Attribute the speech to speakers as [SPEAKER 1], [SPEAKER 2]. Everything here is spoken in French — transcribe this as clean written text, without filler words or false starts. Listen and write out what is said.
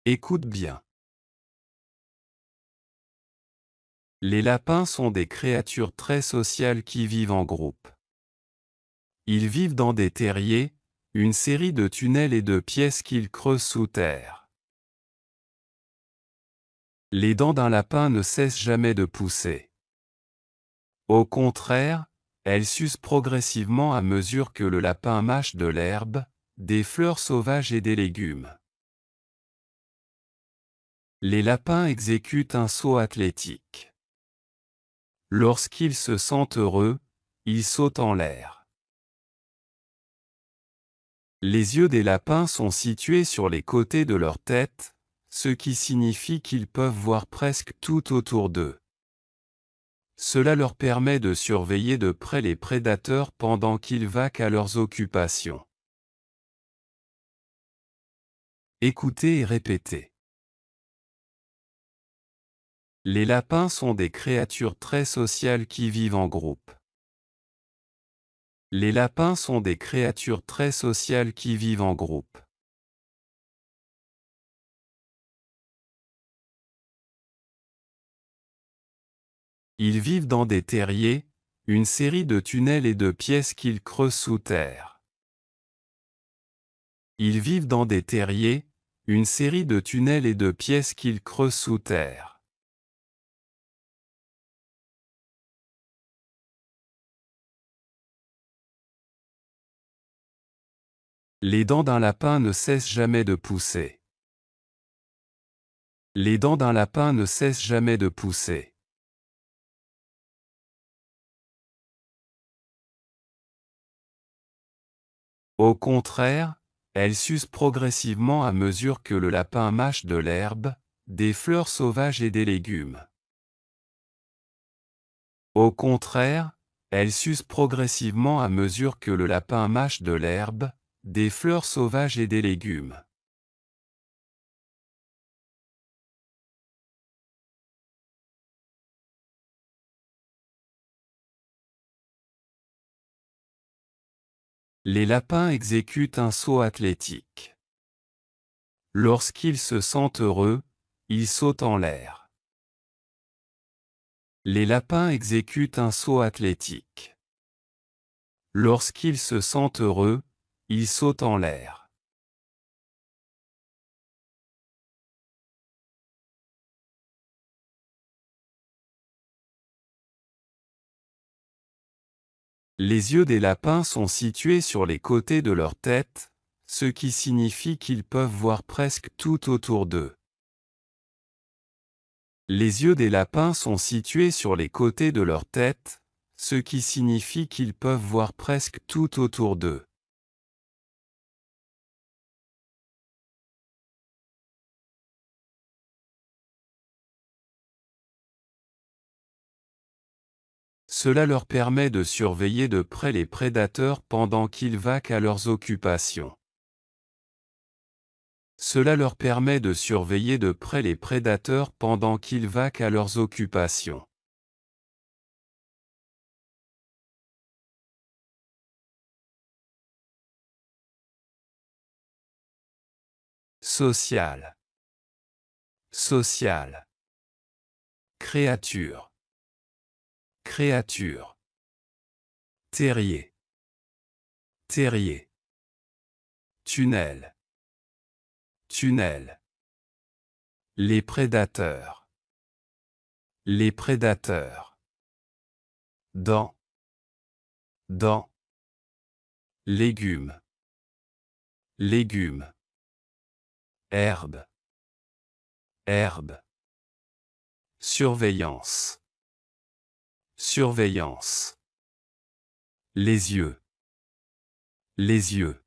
[SPEAKER 1] Écoute bien. Les lapins sont des créatures très sociales qui vivent en groupe. Ils vivent dans des terriers, une série de tunnels et de pièces qu'ils creusent sous terre. Les dents d'un lapin ne cessent jamais de pousser. Au contraire, elles s'usent progressivement à mesure que le lapin mâche de l'herbe, des fleurs sauvages et des légumes. Les lapins exécutent un saut athlétique. Lorsqu'ils se sentent heureux, ils sautent en l'air. Les yeux des lapins sont situés sur les côtés de leur tête, ce qui signifie qu'ils peuvent voir presque tout autour d'eux. Cela leur permet de surveiller de près les prédateurs pendant qu'ils vaquent à leurs occupations. Écoutez et répétez. Les lapins sont des créatures très sociales qui vivent en groupe. Les lapins sont des créatures très sociales qui vivent en groupe. Ils vivent dans des terriers, une série de tunnels et de pièces qu'ils creusent sous terre. Ils vivent dans des terriers, une série de tunnels et de pièces qu'ils creusent sous terre. Les dents d'un lapin ne cessent jamais de pousser. Les dents d'un lapin ne cessent jamais de pousser. Au contraire, elles s'usent progressivement à mesure que le lapin mâche de l'herbe, des fleurs sauvages et des légumes. Au contraire, elles s'usent progressivement à mesure que le lapin mâche de l'herbe, des fleurs sauvages et des légumes. Les lapins exécutent un saut athlétique. Lorsqu'ils se sentent heureux, ils sautent en l'air. Les lapins exécutent un saut athlétique. Lorsqu'ils se sentent heureux, ils sautent en l'air. Les yeux des lapins sont situés sur les côtés de leur tête, ce qui signifie qu'ils peuvent voir presque tout autour d'eux. Les yeux des lapins sont situés sur les côtés de leur tête, ce qui signifie qu'ils peuvent voir presque tout autour d'eux. Cela leur permet de surveiller de près les prédateurs pendant qu'ils vaquent à leurs occupations. Cela leur permet de surveiller de près les prédateurs pendant qu'ils vaquent à leurs occupations. Social. Social. Créature. Créature. Terrier. Terrier. Tunnel. Tunnel. Les prédateurs. Les prédateurs. Dents. Dents. Légumes. Légumes. Herbe. Herbe. Surveillance. Surveillance. Les yeux. Les yeux.